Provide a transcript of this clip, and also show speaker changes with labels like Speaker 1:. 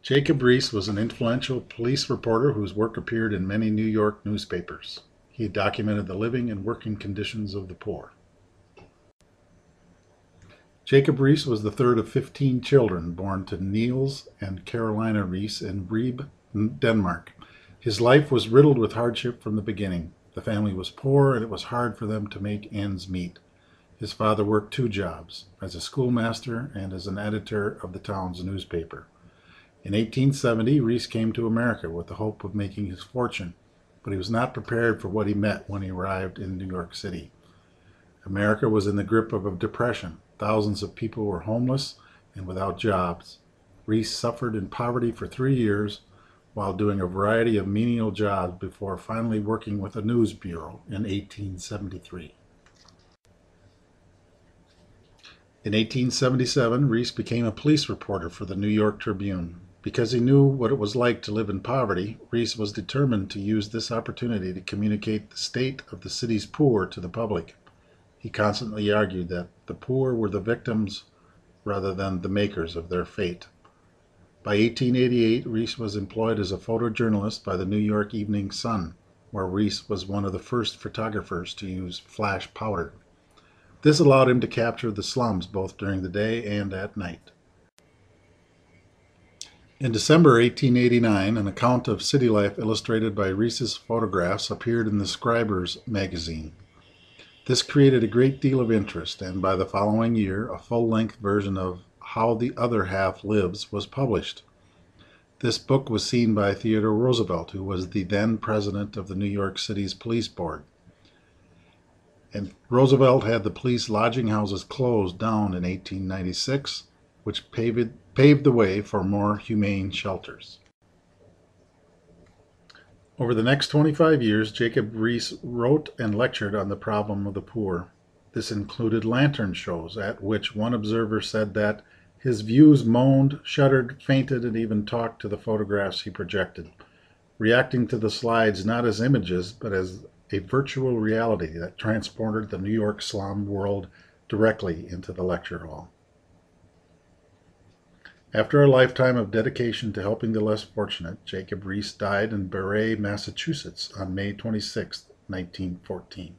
Speaker 1: Jacob Riis was an influential police reporter whose work appeared in many New York newspapers. He documented the living and working conditions of the poor. Jacob Riis was the third of 15 children born to Niels and Carolina Riis in Ribe, Denmark. His life was riddled with hardship from the beginning. The family was poor and it was hard for them to make ends meet. His father worked two jobs, as a schoolmaster and as an editor of the town's newspaper. In 1870, Riis came to America with the hope of making his fortune, but he was not prepared for what he met when he arrived in New York City. America was in the grip of a depression. Thousands of people were homeless and without jobs. Riis suffered in poverty for 3 years while doing a variety of menial jobs before finally working with a news bureau in 1873. In 1877, Riis became a police reporter for the New York Tribune. Because he knew what it was like to live in poverty, Riis was determined to use this opportunity to communicate the state of the city's poor to the public. He constantly argued that the poor were the victims rather than the makers of their fate. By 1888, Riis was employed as a photojournalist by the New York Evening Sun, where Riis was one of the first photographers to use flash powder. This allowed him to capture the slums both during the day and at night. In December 1889, an account of city life illustrated by Riis's photographs appeared in the Scribers magazine. This created a great deal of interest, and by the following year, a full-length version of How the Other Half Lives was published. This book was seen by Theodore Roosevelt, who was the then president of the New York City's police board. And Roosevelt had the police lodging houses closed down in 1896, which paved the way for more humane shelters. Over the next 25 years, Jacob Riis wrote and lectured on the problem of the poor. This included lantern shows, at which one observer said that his views moaned, shuddered, fainted, and even talked to the photographs he projected, reacting to the slides not as images, but as a virtual reality that transported the New York slum world directly into the lecture hall. After a lifetime of dedication to helping the less fortunate, Jacob Riis died in Barre, Massachusetts on May 26, 1914.